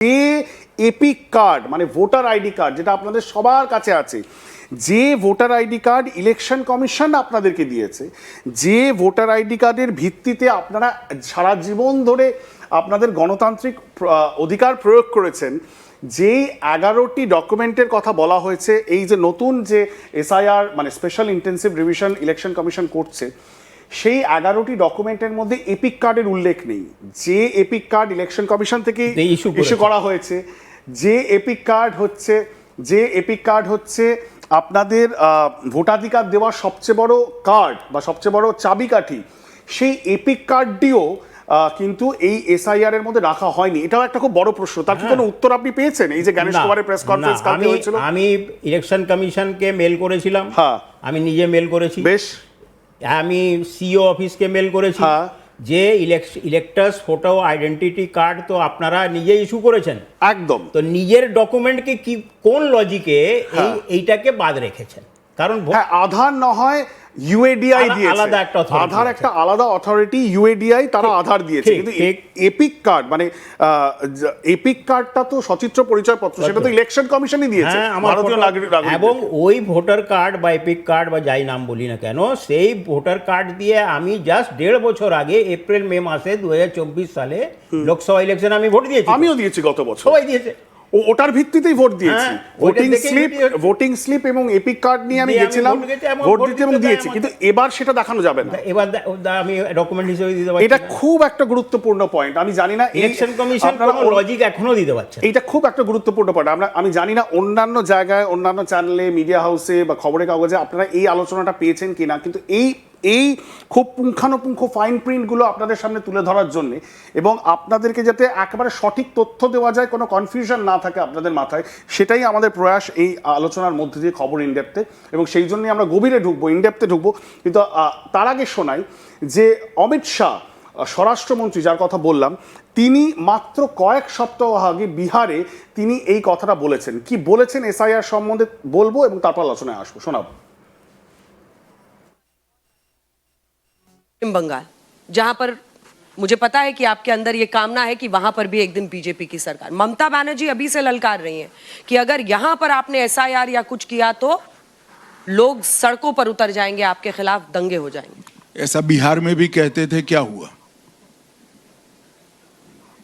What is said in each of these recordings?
যে epic card মানে voter ID card যেটা আপনাদের সবার কাছে আছে, যে voter ID card election commission আপনাদেরকে দিয়েছে, যে ভোটার আইডি কার্ডের ভিত্তিতে আপনারা সারা জীবন ধরে আপনাদের গণতান্ত্রিক অধিকার প্রয়োগ করেছেন, যেই 11টি ডকুমেন্টের কথা বলা হয়েছে, এই যে নতুন যে এসআইআর মানে special intensive revision election commission করছে, সেই 11টি ডকুমেন্টের মধ্যে এপিক কার্ডের উল্লেখ নেই। যে এপিক কার্ড ইলেকশন কমিশন থেকে ইস্যু করা হয়েছে, যে এপিক কার্ড হচ্ছে আপনাদের ভোটাধিকার দেওয়ার সবচেয়ে বড় কার্ড বা সবচেয়ে বড় চাবিকাঠি, সেই এপিক কার্ডটিও কিন্তু এই এসআইআর এর মধ্যে রাখা হয়নি। এটাও একটা খুব বড় প্রশ্ন। তার কি কোনো উত্তর আপনি পেয়েছেন? এই যে জ্ঞানেশ কুমারের প্রেস কনফারেন্স কালকে হয়েছিল, আমি ইলেকশন কমিশনকে মেল করেছিলাম, আমি নিজে মেল করেছি, বেশ, আমি সিও অফিসকে মেল করেছি, যে ইলেক্টার্স ফটো আইডেন্টিটি কার্ড তো আপনারা নিজে ইস্যু করেছেন, একদম, তো নিজের ডকুমেন্টকে কি কোন লজিকে এইটাকে বাদ রেখেছেন? কারণ আধার না হয় ইউএডিআই দিয়েছে, আলাদা একটা আধার, একটা আলাদা অথরিটি ইউএডিআই, তারা আধার দিয়েছে, কিন্তু এপিক কার্ড মানে এপিক কার্ডটা তো সচিত্র পরিচয়পত্র, সেটা তো ইলেকশন কমিশনই দিয়েছে ভারতীয় নাগরিক, এবং ওই ভোটার কার্ড বা এপিক কার্ড বা যাই নাম বলি না কেন, সেই ভোটার কার্ড দিয়ে আমি জাস্ট 1.5 বছর আগে এপ্রিল মে মাসে 2024 সালে লোকসভা ইলেকশন আমি ভোট দিয়েছি। আমিও দিয়েছি গত বছর, সবাই দিয়েছে, ওটার ভিত্তিতেই ভোট দিয়েছি। ভোটিং স্লিপ এবং এপিক কার্ড নিয়ে আমি গেছিলাম ভোট দিতে এবং দিয়েছি, কিন্তু এবার সেটা দেখানো যাবে না, এবার আমি ডকুমেন্ট হিসেবে দিতে পারছি। এটা খুব একটা গুরুত্বপূর্ণ পয়েন্ট। আমি জানি না ইলেকশন কমিশন লজিক এখনো দিতে পারছে, এটা খুব একটা গুরুত্বপূর্ণ পয়েন্ট। আমি জানি না অন্যান্য জায়গায়, অন্যান্য চ্যানেলে, মিডিয়া হাউসে বা খবরের কাগজে আপনারা এই আলোচনাটা পেয়েছেন কিনা, কিন্তু এই খুব পুঙ্খানুপুঙ্খ ফাইন প্রিন্টগুলো আপনাদের সামনে তুলে ধরার জন্য এবং আপনাদেরকে যাতে একেবারে সঠিক তথ্য দেওয়া যায়, কোনো কনফিউশন না থাকে আপনাদের মাথায়, সেটাই আমাদের প্রয়াস এই আলোচনার মধ্যে দিয়ে খবর ইনডেপথে, এবং সেই জন্যই আমরা গভীরে ঢুকবো, ইনডেপথে ঢুকবো। কিন্তু তার আগে শোনাই যে অমিত শাহ স্বরাষ্ট্রমন্ত্রী, যার কথা বললাম, তিনি মাত্র কয়েক সপ্তাহ আগে বিহারে তিনি এই কথাটা বলেছেন। কি বলেছেন এসআইআর সম্বন্ধে বলবো এবং তারপর আলোচনায় আসবো, শোনাবো। बंगाल, जहां पर मुझे पता है कि आपके अंदर ये कामना है कि वहां पर भी एक दिन बीजेपी की सरकार, ममता बनर्जी अभी से ललकार रही हैं कि अगर यहां पर आपने एसआईआर या कुछ किया तो लोग सड़कों पर उतर जाएंगे, आपके खिलाफ दंगे हो जाएंगे। ऐसा बिहार में भी कहते थे, क्या हुआ?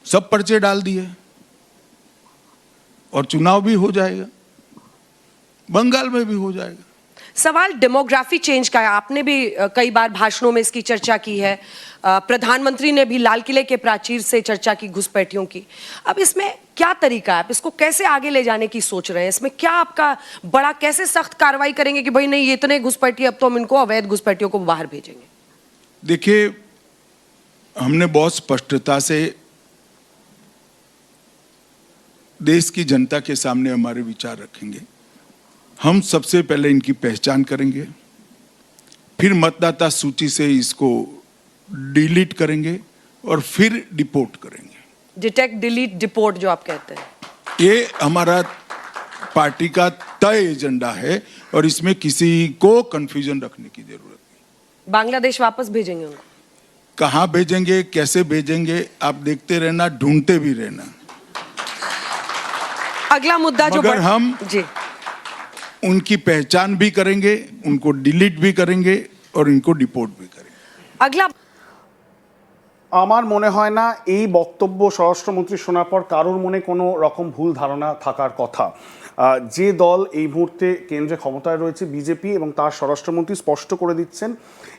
सब पर्चे डाल दिए और चुनाव भी हो जाएगा, बंगाल में भी हो जाएगा। सवाल डेमोग्राफी चेंज का है। आपने भी कई बार भाषणों में इसकी चर्चा की है, प्रधानमंत्री ने भी लाल किले के प्राचीर से चर्चा की घुसपैठियों की। अब इसमें क्या तरीका है, आप इसको कैसे आगे ले जाने की सोच रहे हैं? इसमें क्या आपका बड़ा, कैसे सख्त कार्रवाई करेंगे कि भाई नहीं ये इतने घुसपैठी, अब तो हम इनको अवैध घुसपैठियों को बाहर भेजेंगे? देखिए, हमने बहुत स्पष्टता से देश की जनता के सामने हमारे विचार रखेंगे। हम सबसे पहले इनकी पहचान करेंगे, फिर मतदाता सूची से इसको डिलीट करेंगे और फिर डिपोर्ट करेंगे। डिटेक्ट, डिलीट, डिपोर्ट जो आप कहते हैं, ये हमारा पार्टी का तय एजेंडा है और इसमें किसी को कंफ्यूजन रखने की जरूरत नहीं। बांग्लादेश वापस भेजेंगे उनको? कहाँ भेजेंगे, कैसे भेजेंगे, आप देखते रहना, ढूंढते भी रहना। अगला मुद्दा जो हम जी उनकी पहचान भी करेंगे, उनको डिलीट भी करेंगे और इनको डिपोर्ट भी करेंगे। अगला আমার মনে হয় না এই বক্তব্য স্বরাষ্ট্রমন্ত্রী শোনার পর কারোর মনে কোনো রকম ভুল ধারণা থাকার কথা। যে দল এই মুহূর্তে কেন্দ্রে ক্ষমতায় রয়েছে বিজেপি, এবং তার স্বরাষ্ট্রমন্ত্রী স্পষ্ট করে দিচ্ছেন,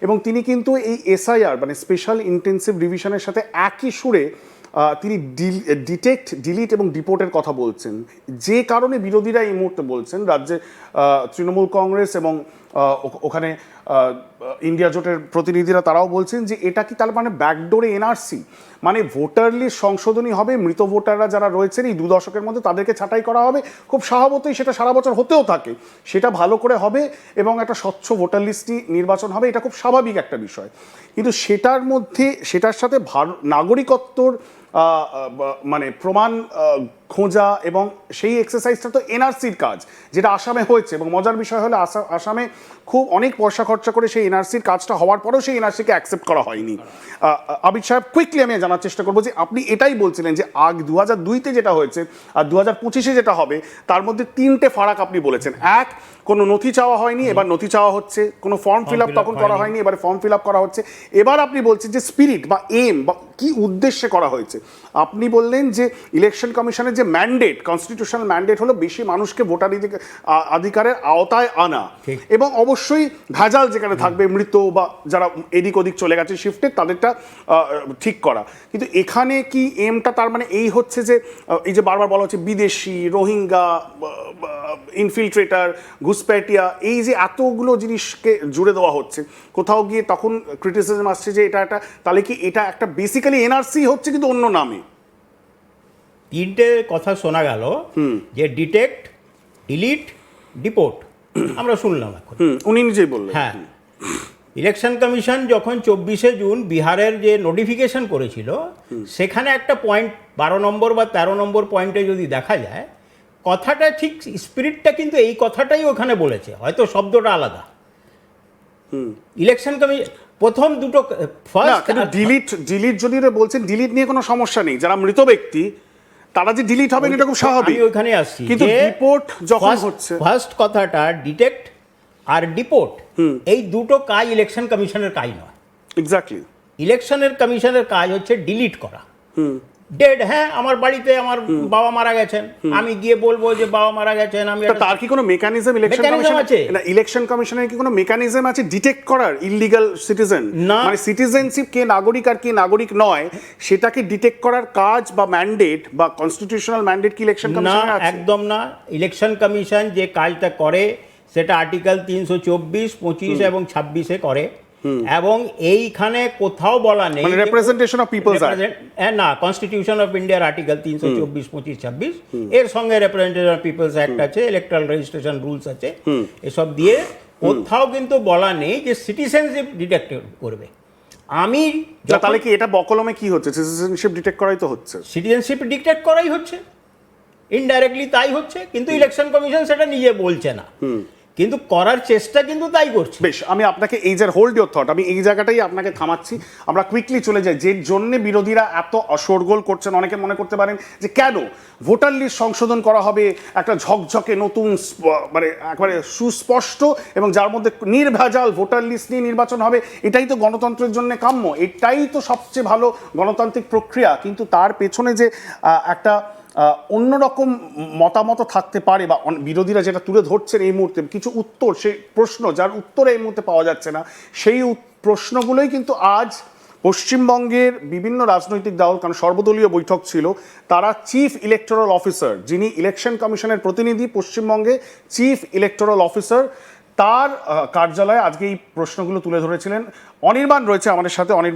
এবং তিনি কিন্তু এই এসআইআর মানে স্পেশাল ইন্টেন্সিভ রিভিশনের সাথে একই সুরে তিনি ডিটেক্ট, ডিলিট এবং ডিপোর্টের কথা বলছেন। যে কারণে বিরোধীরা এই মুহূর্তে বলছেন, রাজ্যে তৃণমূল কংগ্রেস এবং ওখানে ইন্ডিয়া জোটের প্রতিনিধিরা তারাও বলছেন যে এটা কি তার মানে ব্যাকডোরে এনআরসি, মানে ভোটার লিস্ট সংশোধনী হবে, মৃত ভোটাররা যারা রয়েছেন এই 2 দশকের মধ্যে তাদেরকে ছাঁটাই করা হবে, খুব স্বভাবতই সেটা সারা বছর হতেও থাকে, সেটা ভালো করে হবে এবং একটা স্বচ্ছ ভোটার লিস্টই নির্বাচন হবে, এটা খুব স্বাভাবিক একটা বিষয়। কিন্তু সেটার মধ্যে, সেটার সাথে নাগরিকত্বর মানে প্রমাণ খোঁজা, এবং সেই এক্সারসাইজটা তো এনআরসির কাজ, যেটা আসামে হয়েছে। এবং মজার বিষয় হলো আসামে খুব অনেক পয়সা খরচা করে সেই এনআরসির কাজটা হওয়ার পরেও সেই এনআরসিকে অ্যাকসেপ্ট করা হয়নি। আবিদ সাহেব, কুইকলি আমি জানার চেষ্টা করবো যে আপনি এটাই বলছিলেন যে 2002-তে যেটা হয়েছে আর 2025-এ যেটা হবে তার মধ্যে 3টে ফারাক আপনি বলেছেন। এক, কোনো নথি চাওয়া হয়নি, এবার নথি চাওয়া হচ্ছে। কোনো ফর্ম ফিল আপ তখন করা হয়নি, এবার ফর্ম ফিল আপ করা হচ্ছে। এবার আপনি বলছেন যে স্পিরিট বা এম বা কি উদ্দেশ্যে করা হয়েছে। আপনি বললেন যে ইলেকশন কমিশনের যে ম্যান্ডেট, কনস্টিটিউশনাল ম্যান্ডেট হলো বেশি মানুষকে ভোটাধিকারের আওতায় আনা, এবং অবশ্যই ভেজাল যেখানে থাকবে, মৃত বা যারা এদিক ওদিক চলে গেছে শিফটেড, তাদেরটা ঠিক করা। কিন্তু এখানে কি এমটা তার মানে এই হচ্ছে যে এই যে বারবার বলা হচ্ছে বিদেশি, রোহিঙ্গা, ইনফিল্ট্রেটার, ঘুষপেটিয়া, এই যে এতগুলো জিনিসকে জুড়ে দেওয়া হচ্ছে, কোথাও গিয়ে তখন ক্রিটিসিজম আসছে যে এটা একটা, তাহলে কি এটা একটা বেসিক্যালি এনআরসি হচ্ছে কিন্তু অন্য নামে? 3টে কথা শোনা গেল, যে ডিটেক্ট, ডিলিট, ডিপোর্ট, আমরা শুনলাম এখন। উনি নিজেই বললেন। হ্যাঁ, ইলেকশন কমিশন যখন 24শে জুন বিহারের যে নোটিফিকেশন করেছিল, সেখানে একটা পয়েন্ট 12 নম্বর বা 13 নম্বর পয়েন্টে যদি দেখা যায়, কথাটা ঠিক, স্পিরিটটা কিন্তু এই কথাটাই ওখানে বলেছে, হয়তো শব্দটা আলাদা। ইলেকশন কমিশন প্রথম দুটো ফার্স্ট ডিলিট যদি বলছেন, ডিলিট নিয়ে কোনো সমস্যা নেই, যারা মৃত ব্যক্তি তারা যে ডিলিট হবে এটা খুব স্বাভাবিক। আমি ওখানে আসছি, কিন্তু রিপোর্ট যখন হচ্ছে, ফার্স্ট কথাটা ডিটেক্ট আর ডিপোর্ট, এই দুটো কাজ ইলেকশন কমিশনের কাজ নয়। এক্স্যাক্টলি, ইলেকশনের কমিশনের কাজ হচ্ছে ডিলিট করা। ডেড, হ্যাঁ, আমার বাড়িতে আমার বাবা মারা গেছেন, আমি গিয়ে বলবো যে বাবা মারা গেছেন, আমি তার কি কোনো মেকানিজম ইলেকশন কমিশন আছে? না, ইলেকশন কমিশনের কি কোনো মেকানিজম আছে ডিটেক্ট করার ইললিগাল সিটিজেন? মানে সিটিজেনশিপ, কে নাগরিক আর কে নাগরিক নয়, সেটাকে ডিটেক্ট করার কাজ বা ম্যান্ডেট বা কনস্টিটিউশনাল ম্যান্ডেট কি ইলেকশন কমিশনের আছে? একদম না। ইলেকশন কমিশন যে কাজটা করে সেটা আর্টিকেল 324, 25 এবং 26-এ করে, এবং এইখানে কোথাও বলা নেই মানে রিপ্রেজেন্টেশন অফ পিপলস অ্যাক্ট, না, কনস্টিটিউশন অফ ইন্ডিয়ার আর্টিকেল 324, 25, 26, এর সঙ্গে রিপ্রেজেন্টেশন অফ পিপলস অ্যাক্ট আছে, ইলেকট্রাল রেজিস্ট্রেশন রুলস আছে, এসব দিয়ে কোথাও কিন্তু বলা নেই যে সিটিজেনশিপ ডিটেক্ট করবে। আমি তাহলে কি এটা বকলমে কি হচ্ছে? সিটিজেনশিপ ডিটেক্ট করাই তো হচ্ছে, সিটিজেনশিপ ডিটেক্ট করাই হচ্ছে, ইনডাইরেক্টলি তাই হচ্ছে, কিন্তু ইলেকশন কমিশন সেটা নিজে বলছে না, কিন্তু করার চেষ্টা কিন্তু তাই করছে। বেশ, আমি আপনাকে এই যে হোল্ড ইউর থট, আমি এই জায়গাটাই আপনাকে থামাচ্ছি। আমরা কুইকলি চলে যাই, যে জন্য বিরোধীরা এত অশোরগোল করছেন। অনেকে মনে করতে পারেন যে কেন ভোটার লিস্ট সংশোধন করা হবে, একটা ঝকঝকে নতুন, মানে একবারে সুস্পষ্ট এবং যার মধ্যে নির্ভেজাল ভোটার লিস্ট নিয়ে নির্বাচন হবে, এটাই তো গণতন্ত্রের জন্য কাম্য, এটাই তো সবচেয়ে ভালো গণতান্ত্রিক প্রক্রিয়া। কিন্তু তার পেছনে যে একটা অন্যরকম মতামত থাকতে পারে, বা বিরোধীরা যেটা তুলে ধরছেন এই মুহূর্তে, কিছু উত্তর, সেই প্রশ্ন যার উত্তর এই মুহূর্তে পাওয়া যাচ্ছে না, সেই প্রশ্নগুলোই কিন্তু আজ পশ্চিমবঙ্গের বিভিন্ন রাজনৈতিক দল, কারণ সর্বদলীয় বৈঠক ছিল, তারা চিফ ইলেকটোরাল অফিসার, যিনি ইলেকশন কমিশনের প্রতিনিধি পশ্চিমবঙ্গে, চিফ ইলেকটোরাল অফিসার, তার কার্যালয়ে আজকে এই প্রশ্নগুলো তুলে ধরেছিলেন। অনির্বাণ রয়েছে আমাদের সাথে। অনির্বাণ